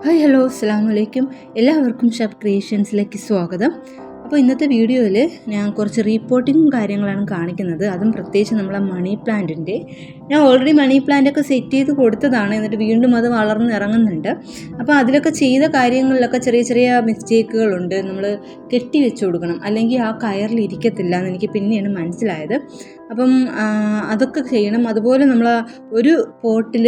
Hi hello അസ്സലാമു അലൈക്കും. എല്ലാവർക്കും ഷെഫ് ക്രിയേഷൻസിലേക്ക് സ്വാഗതം. അപ്പോൾ ഇന്നത്തെ വീഡിയോയിൽ ഞാൻ കുറച്ച് റീപോർട്ടിങ്ങും കാര്യങ്ങളാണ് കാണിക്കുന്നത്. അതും പ്രത്യേകിച്ച് നമ്മളെ മണി പ്ലാന്റിൻ്റെ. ഞാൻ ഓൾറെഡി മണി പ്ലാന്റൊക്കെ സെറ്റ് ചെയ്ത് കൊടുത്തതാണ്, എന്നിട്ട് വീണ്ടും അത് വളർന്നിറങ്ങുന്നുണ്ട്. അപ്പോൾ അതിലൊക്കെ ചെയ്ത കാര്യങ്ങളിലൊക്കെ ചെറിയ ചെറിയ മിസ്റ്റേക്കുകളുണ്ട്. നമ്മൾ കെട്ടി വെച്ച് കൊടുക്കണം, അല്ലെങ്കിൽ ആ കയറിൽ ഇരിക്കത്തില്ല എന്ന് എനിക്ക് പിന്നെയാണ് മനസ്സിലായത്. അപ്പം അതൊക്കെ ചെയ്യണം. അതുപോലെ നമ്മൾ ഒരു പോട്ടിൽ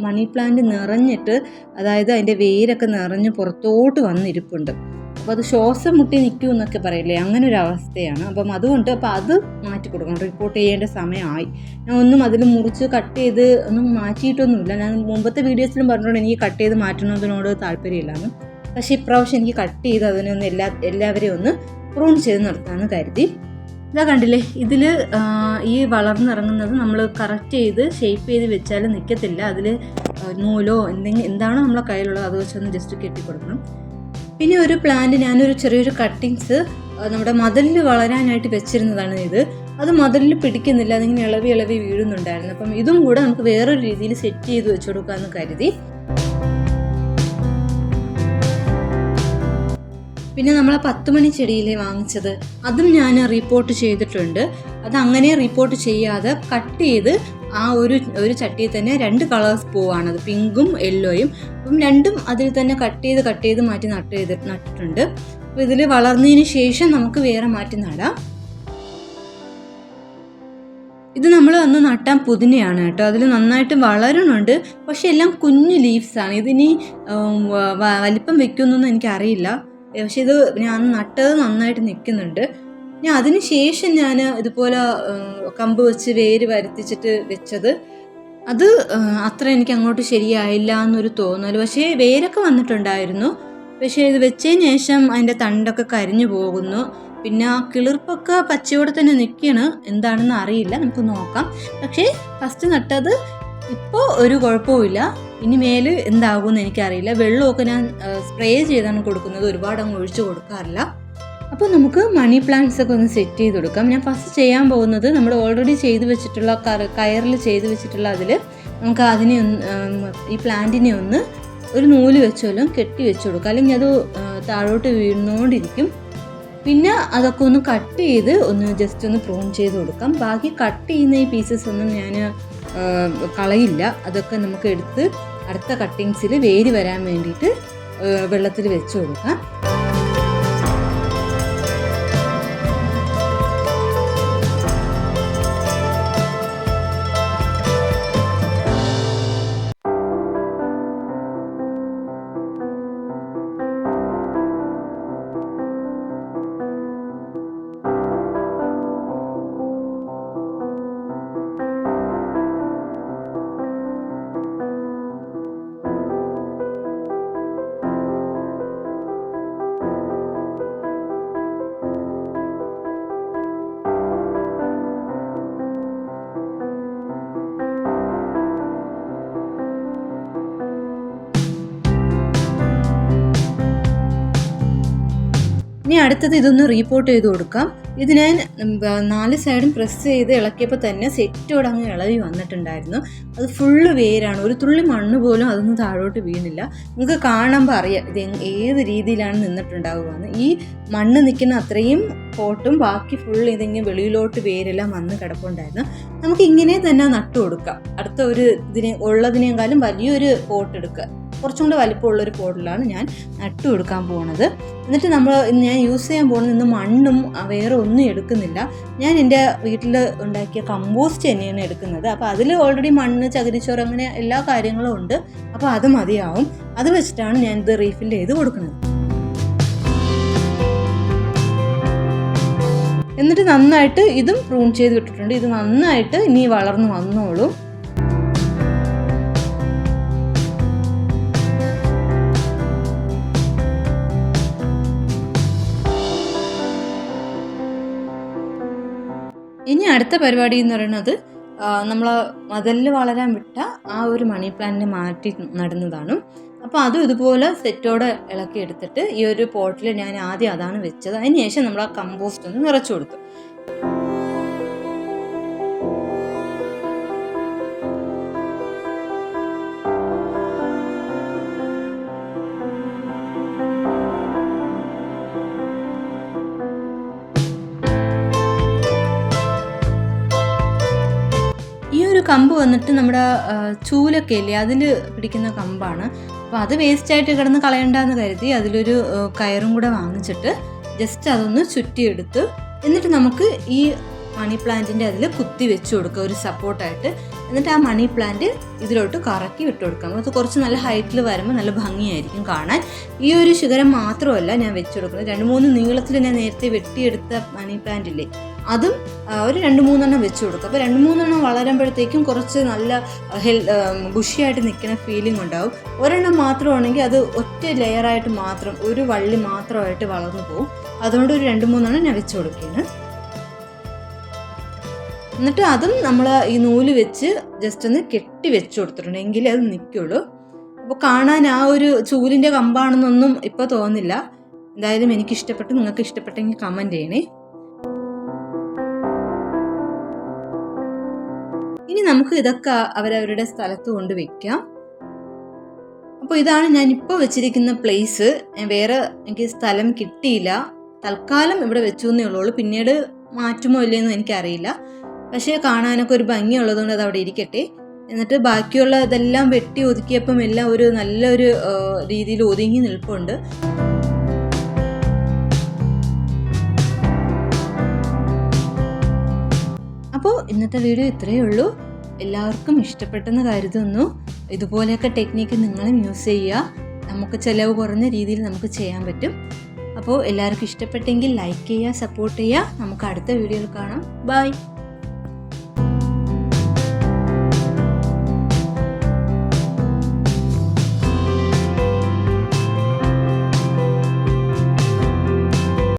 മണി പ്ലാന്റ് നിറഞ്ഞിട്ട്, അതായത് അതിൻ്റെ വേരൊക്കെ നിറഞ്ഞ് പുറത്തോട്ട് വന്നിരിപ്പുണ്ട്. അപ്പോൾ അത് ശ്വാസം മുട്ടി നിൽക്കും എന്നൊക്കെ പറയില്ലേ, അങ്ങനെ ഒരു അവസ്ഥയാണ്. അപ്പം അതുകൊണ്ട് അത് മാറ്റി കൊടുക്കണം. റിപ്പോർട്ട് ചെയ്യേണ്ട സമയമായി. ഞാൻ ഒന്നും അതിൽ മുറിച്ച് കട്ട് ചെയ്ത് ഒന്നും മാറ്റിയിട്ടൊന്നുമില്ല. ഞാൻ മുമ്പത്തെ വീഡിയോസിലും പറഞ്ഞുകൊണ്ട് എനിക്ക് കട്ട് ചെയ്ത് മാറ്റുന്നതിനോട് താല്പര്യമില്ലാന്ന്. പക്ഷേ ഇപ്രാവശ്യം എനിക്ക് കട്ട് ചെയ്ത് അതിനൊന്ന് എല്ലാവരെയും ഒന്ന് പ്രൂൺ ചെയ്ത് നിർത്താമെന്ന് കരുതി. ഇതാ കണ്ടില്ലേ, ഇതിൽ ഈ വളർന്നിറങ്ങുന്നത് നമ്മൾ കറക്റ്റ് ചെയ്ത് ഷേപ്പ് ചെയ്ത് വെച്ചാൽ നിൽക്കത്തില്ല. അതിൽ നൂലോ എന്താണോ നമ്മളെ കയ്യിലുള്ളത് അത് വെച്ചൊന്ന് ജസ്റ്റ് കെട്ടിക്കൊടുക്കണം. പിന്നെ ഒരു പ്ലാന്റ് ഞാനൊരു ചെറിയൊരു കട്ടിങ്സ് നമ്മുടെ മതിലിൽ വളരാനായിട്ട് വെച്ചിരുന്നതാണ്. അത് മതിലിൽ പിടിക്കുന്നില്ല, അതിങ്ങനെ ഇളവി വീഴുന്നുണ്ടായിരുന്നു. അപ്പം ഇതും കൂടെ നമുക്ക് വേറൊരു രീതിയിൽ സെറ്റ് ചെയ്ത് വെച്ച് കൊടുക്കാമെന്ന് കരുതി. പിന്നെ നമ്മളെ 10 മണി ചെടിയിലെ വാങ്ങിച്ചത് അതും ഞാൻ റിപ്പോർട്ട് ചെയ്തിട്ടുണ്ട്. അതങ്ങനെ റിപ്പോർട്ട് ചെയ്യാതെ കട്ട് ചെയ്ത് ആ ഒരു ചട്ടിയിൽ തന്നെ 2 കളേഴ്സ് പൂവാണത്, പിങ്കും യെല്ലോയും. അപ്പം രണ്ടും അതിൽ തന്നെ കട്ട് ചെയ്ത് മാറ്റി നട്ടിട്ടുണ്ട്. അപ്പോൾ ഇതിൽ വളർന്നതിന് ശേഷം നമുക്ക് വേറെ മാറ്റി നടാം. ഇത് നമ്മൾ അന്ന് നട്ടാൻ പുതിനയാണ് കേട്ടോ. അതിൽ നന്നായിട്ട് വളരുന്നുണ്ട്, പക്ഷെ എല്ലാം കുഞ്ഞു ലീവ്സാണ്. ഇതിനി വലിപ്പം വെക്കുമെന്നൊന്നും എനിക്കറിയില്ല. പക്ഷെ ഇത് ഞാൻ നട്ടത് നന്നായിട്ട് നിൽക്കുന്നുണ്ട്. അതിന് ശേഷം ഞാൻ ഇതുപോലെ കമ്പ് വെച്ച് വേര് വരുത്തിച്ചിട്ട് വെച്ചത് അത് അത്ര എനിക്ക് അങ്ങോട്ട് ശരിയായില്ല എന്നൊരു തോന്നൽ. പക്ഷേ വേരൊക്കെ വന്നിട്ടുണ്ടായിരുന്നു. പക്ഷേ ഇത് വെച്ചതിന് ശേഷം അതിൻ്റെ തണ്ടൊക്കെ കരിഞ്ഞു പോകുന്നു. പിന്നെ ആ കിളിർപ്പൊക്കെ പച്ചയോടെ തന്നെ നിൽക്കുകയാണ്. എന്താണെന്ന് അറിയില്ല, നമുക്ക് നോക്കാം. പക്ഷേ ഫസ്റ്റ് നട്ടത് ഇപ്പോൾ ഒരു കുഴപ്പമില്ല. ഇനി മേല് എന്താകുമെന്ന് എനിക്കറിയില്ല. വെള്ളമൊക്കെ ഞാൻ സ്പ്രേ ചെയ്താണ് കൊടുക്കുന്നത്, ഒരുപാട് അങ്ങ് ഒഴിച്ചു കൊടുക്കാറില്ല. അപ്പോൾ നമുക്ക് മണി പ്ലാന്റ്സ് ഒക്കെ ഒന്ന് സെറ്റ് ചെയ്ത് കൊടുക്കാം. ഞാൻ ഫസ്റ്റ് ചെയ്യാൻ പോകുന്നത് നമ്മൾ ഓൾറെഡി ചെയ്ത് വെച്ചിട്ടുള്ള കയറിൽ ചെയ്ത് വെച്ചിട്ടുള്ള അതിൽ നമുക്ക് അതിനെ ഈ പ്ലാന്റിനെ ഒന്ന് ഒരു നൂല് വെച്ചോലും കെട്ടി വെച്ച് കൊടുക്കാം, അല്ലെങ്കിൽ അത് താഴോട്ട് വീഴുന്നോണ്ടിരിക്കും. പിന്നെ അതൊക്കെ ഒന്ന് കട്ട് ചെയ്ത് ജസ്റ്റ് ഒന്ന് പ്രൂൺ ചെയ്ത് കൊടുക്കാം. ബാക്കി കട്ട് ചെയ്യുന്ന ഈ പീസസ് ഒന്നും ഞാൻ കളയില്ല. അതൊക്കെ നമുക്ക് എടുത്ത് അടുത്ത കട്ടിങ്സിൽ വേര് വരാൻ വേണ്ടിയിട്ട് വെള്ളത്തിൽ വെച്ച് കൊടുക്കാം. ഇനി അടുത്തത് ഇതൊന്ന് റീപോർട്ട് ചെയ്ത് കൊടുക്കാം. ഇത് ഞാൻ 4 സൈഡും പ്രസ് ചെയ്ത് ഇളക്കിയപ്പോൾ തന്നെ സെറ്റോടെ അങ്ങ് ഇളവി വന്നിട്ടുണ്ടായിരുന്നു. അത് ഫുള്ള് വേരാണ്, ഒരു തുള്ളി മണ്ണ് പോലും അതൊന്നും താഴോട്ട് വീണില്ല. നമുക്ക് കാണുമ്പോൾ അറിയാം ഇത് ഏത് രീതിയിലാണ് നിന്നിട്ടുണ്ടാവുകയെന്ന്. ഈ മണ്ണ് നിൽക്കുന്ന അത്രയും പോട്ടും ബാക്കി ഫുള്ള് ഇതെങ്കിലും വെളിയിലോട്ട് വേരെല്ലാം വന്ന് കിടപ്പുണ്ടായിരുന്നു. നമുക്ക് ഇങ്ങനെ തന്നെ നട്ടു കൊടുക്കാം. അടുത്ത ഒരു ഉള്ളതിനേക്കാളും വലിയൊരു പോട്ട് എടുക്കുക, കുറച്ചും കൂടെ വലിപ്പമുള്ളൊരു പോട്ടിലാണ് ഞാൻ നട്ടു കൊടുക്കാൻ പോകുന്നത്. എന്നിട്ട് ഞാൻ യൂസ് ചെയ്യാൻ പോകുന്നത് ഇന്ന് മണ്ണും വേറെ ഒന്നും എടുക്കുന്നില്ല. ഞാൻ എൻ്റെ വീട്ടിൽ ഉണ്ടാക്കിയ കമ്പോസ്റ്റ് തന്നെയാണ് എടുക്കുന്നത്. അപ്പോൾ അതിൽ ഓൾറെഡി മണ്ണ്, ചകിരിച്ചോറ്, അങ്ങനെ എല്ലാ കാര്യങ്ങളും ഉണ്ട്. അപ്പോൾ അത് മതിയാവും. അത് വെച്ചിട്ടാണ് ഞാൻ ഇത് റീഫിൽ ചെയ്ത് കൊടുക്കുന്നത്. എന്നിട്ട് നന്നായിട്ട് ഇതും പ്രൂൺ ചെയ്ത് വിട്ടിട്ടുണ്ട്. ഇത് നന്നായിട്ട് ഇനി വളർന്ന് വന്നോളും. ഇനി അടുത്ത പരിപാടി എന്ന് പറയുന്നത് നമ്മൾ മതിലിൽ വളരാൻ വിട്ട ആ ഒരു മണി പ്ലാന്റിനെ മാറ്റി നടുന്നതാണ്. അപ്പോൾ അതും ഇതുപോലെ സെറ്റോടെ ഇളക്കി എടുത്തിട്ട് ഈ ഒരു പോട്ടിൽ ഞാൻ ആദ്യം അതാണ് വെച്ചത്. അതിന് ശേഷം നമ്മൾ ആ കമ്പോസ്റ്റ് ഒന്ന് നിറച്ചു കൊടുത്തു. കമ്പ് വന്നിട്ട് നമ്മുടെ ചൂലൊക്കെ ഇല്ലേ അതിൽ പിടിക്കുന്ന കമ്പാണ്. അപ്പോൾ അത് വേസ്റ്റായിട്ട് കിടന്ന് കളയണ്ടെന്ന് കരുതി അതിലൊരു കയറും കൂടെ വാങ്ങിച്ചിട്ട് ജസ്റ്റ് അതൊന്ന് ചുറ്റിയെടുത്ത് എന്നിട്ട് നമുക്ക് ഈ മണി പ്ലാന്റിൻ്റെ അതിൽ കുത്തി വെച്ച് കൊടുക്കുക ഒരു സപ്പോർട്ടായിട്ട്. എന്നിട്ട് ആ മണി പ്ലാന്റ് ഇതിലോട്ട് കറക്കി വിട്ട് കൊടുക്കാം. അത് കുറച്ച് നല്ല ഹൈറ്റിൽ വരുമ്പോൾ നല്ല ഭംഗിയായിരിക്കും കാണാൻ. ഈ ഒരു ശിഖരം മാത്രമല്ല ഞാൻ വെച്ച് കൊടുക്കുന്നത്, 2-3 നീളത്തിൽ ഞാൻ നേരത്തെ വെട്ടിയെടുത്ത മണി പ്ലാന്റ് ഇല്ലേ അതും ഒരു 2-3 വെച്ച് കൊടുക്കും. അപ്പോൾ 2-3 വളരുമ്പോഴത്തേക്കും കുറച്ച് നല്ല ബുഷിയായിട്ട് നിൽക്കുന്ന ഫീലിംഗ് ഉണ്ടാവും. ഒരെണ്ണം മാത്രമാണെങ്കിൽ അത് ഒറ്റ ലെയറായിട്ട് മാത്രം ഒരു വള്ളി മാത്രമായിട്ട് വളർന്നു പോകും. അതുകൊണ്ട് ഒരു 2-3 ഞാൻ വെച്ച് കൊടുക്കുകയാണ്. എന്നിട്ട് അതും നമ്മൾ ഈ നൂല് വെച്ച് ജസ്റ്റ് ഒന്ന് കെട്ടി വെച്ച് കൊടുത്തിട്ടുണ്ട്, എങ്കിലേ അത് നിൽക്കുള്ളൂ. അപ്പോൾ കാണാൻ ആ ഒരു ചൂലിൻ്റെ കമ്പാണെന്നൊന്നും ഇപ്പോൾ തോന്നില്ല. എന്തായാലും എനിക്ക് ഇഷ്ടപ്പെട്ടു, നിങ്ങൾക്ക് ഇഷ്ടപ്പെട്ടെങ്കിൽ കമൻറ്റ് ചെയ്യണേ. ഇനി നമുക്ക് ഇതൊക്കെ അവരവരുടെ സ്ഥലത്ത് കൊണ്ട് വെക്കാം. അപ്പോൾ ഇതാണ് ഞാനിപ്പോൾ വെച്ചിരിക്കുന്ന പ്ലേസ്. വേറെ എനിക്ക് സ്ഥലം കിട്ടിയില്ല, തൽക്കാലം ഇവിടെ വെച്ചു എന്നേ ഉള്ളൂ. പിന്നീട് മാറ്റുമോ ഇല്ലയെന്നും എനിക്കറിയില്ല. പക്ഷേ കാണാനൊക്കെ ഒരു ഭംഗിയുള്ളതുകൊണ്ട് അത് അവിടെ ഇരിക്കട്ടെ. എന്നിട്ട് ബാക്കിയുള്ള ഇതെല്ലാം വെട്ടി ഒതുക്കിയപ്പം എല്ലാം ഒരു നല്ലൊരു രീതിയിൽ ഒതുങ്ങി നിൽപ്പുണ്ട്. അപ്പോൾ ഇന്നത്തെ വീഡിയോ ഇത്രയേ ഉള്ളൂ. എല്ലാവർക്കും ഇഷ്ടപ്പെട്ടെന്ന് കരുതുന്നു. ഇതുപോലെയൊക്കെ ടെക്നിക്ക് നിങ്ങളും യൂസ് ചെയ്യുക. നമുക്ക് ചിലവ് കുറഞ്ഞ രീതിയിൽ നമുക്ക് ചെയ്യാൻ പറ്റും. അപ്പോൾ എല്ലാവർക്കും ഇഷ്ടപ്പെട്ടെങ്കിൽ ലൈക്ക് ചെയ്യുക, സപ്പോർട്ട് ചെയ്യുക. നമുക്ക് അടുത്ത വീഡിയോയിൽ കാണാം. ബൈ.